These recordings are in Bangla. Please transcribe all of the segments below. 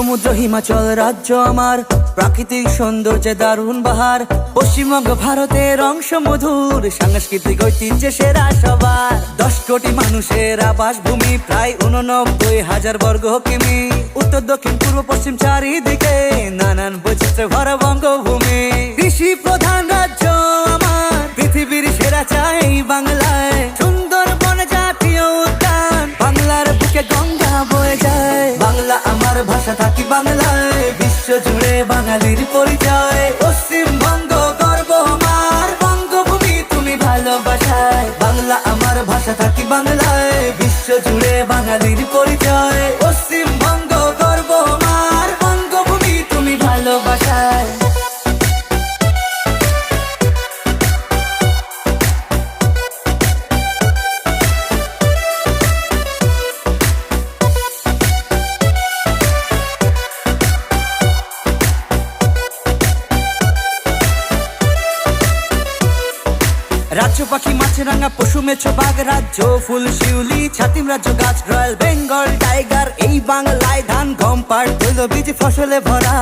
সমুদ্র হিমাচল রাজ্য আমার, প্রাকৃতিক সৌন্দর্যে দারুণ বাহার। পশ্চিমবঙ্গ ভারতের অংশ মধুর, সাংস্কৃতিক ঐতিহ্যে সেরা সবার। 10 কোটি মানুষের আবাসভূমি, প্রায় 89,000 বর্গ কিমি। উত্তর দক্ষিণ পূর্ব পশ্চিম চারিদিকে নানান বৈচিত্র্যে ভরা বঙ্গভূমি। কৃষি প্রধান রাজ্য আমার, পৃথিবীর সেরা চাই বাংলায়। সুন্দরবন জাতীয় উদ্যান, বাংলার বুকে গঙ্গা বয়ে যায়। বাংলা আমার ভাষা থাকি বাংলায়, বিশ্ব জুড়ে বাঙালির পরিচয়। পশ্চিমবঙ্গ গর্ব আমার, বঙ্গভূমি তুমি ভালোবাসায়। বাংলা আমার ভাষা থাকি বাংলায়, বিশ্ব জুড়ে বাঙালির পরিচয়। পশ্চিমবঙ্গ গর্ব আমার, বঙ্গভূমি তুমি ভালোবাসায়। রাজ্য পাখি মাছরাঙা, পশু মেছো বাঘ রাজ্য, ফুল শিউলি ছাতিম রাজ্য গাছ, রয়্যাল বেঙ্গল টাইগার। এই বাংলায় ধান গম পাট তৈলবীজ ফসলে ভরা।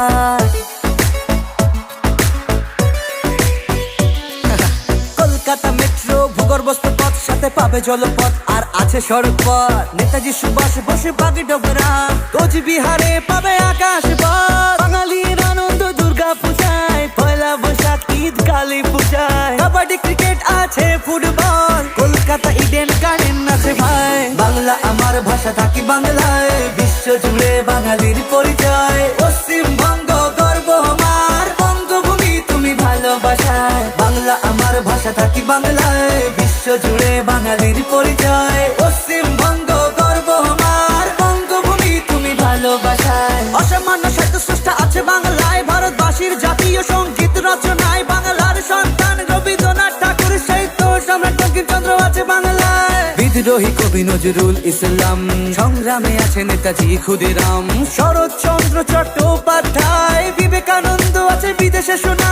কলকাতা মেট্রো ভূগর্ভস্থ পথ, সাথে পাবে জলপথ আর আছে সড়ক পথ। নেতাজি সুভাষ বসে বাগডোগরা, কোচবিহারে পাবে আকাশ পথ। বাঙালির আনন্দ দুর্গা পূজায়, পয়লা বৈশাখ ঈদ কালী পূজায়। কাবাডি ক্রিকেট আছে ফুটবল, কলকাতা ইডেন গার্ডেন আছে ভাই। বাংলা আমার ভাষা থাকি বাংলায়, বিশ্ব জুড়ে বাঙালির পরিচয়। পশ্চিমবঙ্গ গর্ব আমার, বঙ্গভূমি তুমি ভালোবাসায়। বাংলা আমার ভাষা থাকি বাংলায়, বিশ্ব জুড়ে বাঙালির পরিচয়। পশ্চিমবঙ্গ গর্ব আমার, বঙ্গভূমি তুমি ভালোবাসায়। অসামান্য সাহিত্য স্রষ্টা আছে বাংলায়, ভারতবাসীর জাতীয় সঙ্গীত রচনায়। বাংলার সন্তান রবীন্দ্রনাথ ঠাকুর, সাহিত্য সম্রাট বঙ্কিমচন্দ্র আছে বাংলায়। বিদ্রোহী কবি নজরুল ইসলাম, সংগ্রামে আছে নেতাজি ক্ষুদিরাম। শরৎচন্দ্র চট্টোপাধ্যায়, বিবেকানন্দ আছে বিদেশে শোনা।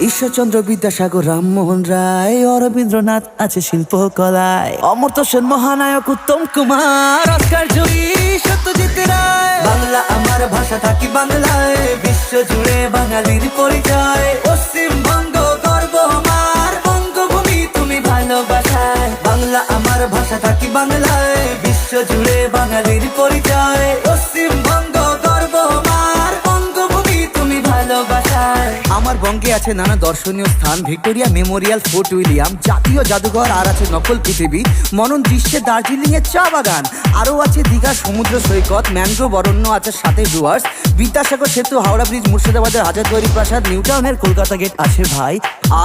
ঈশ্বরচন্দ্র বিদ্যাসাগর, রামমোহন রায়, অরবিন্দ্রনাথ আছে শিল্পকলায়। অমর্ত্য সেন মহানায়ক, উত্তম কুমার, অস্কার জয়ী সত্যজিৎ রায়। বাংলা আমার ভাষা থাকি বাংলায়, বিশ্ব জুড়ে বাঙালির পরিচয়। পশ্চিমবঙ্গ গর্ব আমার, বঙ্গভূমি তুমি ভালোবাসায়। বাংলা আমার ভাষা থাকি বাংলায়, বিশ্ব জুড়ে বাঙালির পরিচয়। পশ্চিমবঙ্গ গর্ব আমার, বঙ্গভূমি তুমি ভালোবাসায়। আমার বঙ্গে আছে নানা দর্শনীয় স্থান, ভিক্টোরিয়া মেমোরিয়াল, ফোর্ট উইলিয়াম, জাতীয় জাদুঘর, আর আছে নকল পৃথিবী, মনন দৃশ্যে দার্জিলিং এর চা বাগান। আরো আছে দীঘা সমুদ্র সৈকত, ম্যানগ্রোভ অরণ্য আছে সাথে ডুয়ার্স, বিদ্যাসাগর সেতু, হাওড়া ব্রিজ, মুর্শিদাবাদের হাজারদুয়ারি প্রাসাদ, নিউ টাউনের কলকাতা গেট আছে ভাই।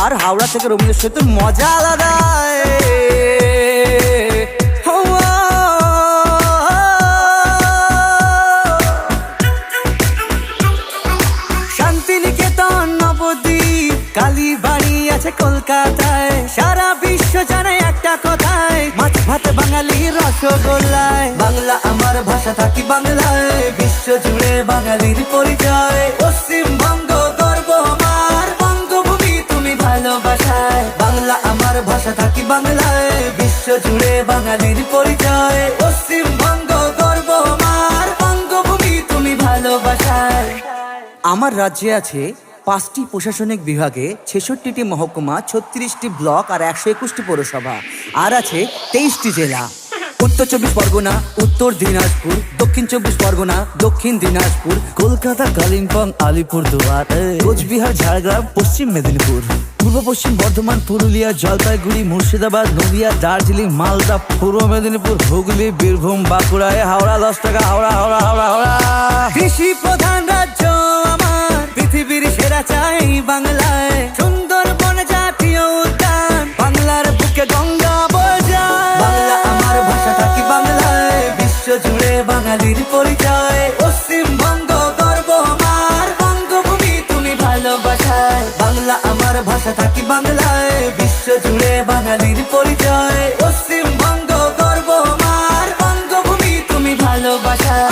আর হাওড়া থেকে রবীন্দ্র সেতুর মজা আলাদা। শান্তিনিকেতন, নবদ্বীপ, কালীবাড়ি আছে কলকাতায়। সারা বিশ্ব জানে একটা কথায়, মাছ ভাত বাঙালি রসগোল্লায়। বাংলা আমার ভাষা থাকি বাংলায়, বিশ্ব জুড়ে বাঙালির পরিচয়। পশ্চিমবঙ্গ গর্ব আমার, বঙ্গভূমি তুমি ভালোবাসায়। বাংলা আমার ভাষা থাকি বাংলায়, বিশ্ব জুড়ে বাঙালির পরিচয়। পশ্চিমবঙ্গ গর্ব আমার, বঙ্গভূমি তুমি ভালোবাসায়। আমার রাজ্যে আছে 5টি প্রশাসনিক বিভাগে, 66টি মহকুমা, 36টি ব্লক আর 121টি পৌরসভা। আর আছে 23টি জেলা। উত্তর 24 পরগনা, উত্তর দিনাজপুর, দক্ষিণ 24 পরগনা, দক্ষিণ দিনাজপুর, কলকাতা, কালিম্পং, আলিপুরদুয়ার, কোচবিহার, ঝাড়গ্রাম, পশ্চিম মেদিনীপুর, পূর্ব পশ্চিম বর্ধমান, পুরুলিয়া, জলপাইগুড়ি, মুর্শিদাবাদ, নদিয়া, দার্জিলিং, মালদা, পূর্ব মেদিনীপুর, হুগলি, বীরভূম, বাঁকুড়া, হাওড়া 10 টাকা, হাওড়া হাওড়া হাওড়া হাওড়া। কৃষি প্রধান রাজ্য আমার, পৃথিবীর সেরা চাই বাংলায়। সুন্দরবন জাতীয় উদ্যান, বাংলার বুকে গঙ্গা বয়ে যায়। বাংলা আমার ভাষা থাকি বাংলায়, বিশ্ব জুড়ে বাঙালির পরিচয়। পশ্চিমবঙ্গ গর্ব আমার, বঙ্গভূমি তুমি ভালোবাসায়। বাংলা আমার ভাষা থাকি বাংলায়, বিশ্ব জুড়ে বাঙালির পরিচয়। পশ্চিমবঙ্গ গর্ব আমার, বঙ্গভূমি তুমি ভালোবাসায়।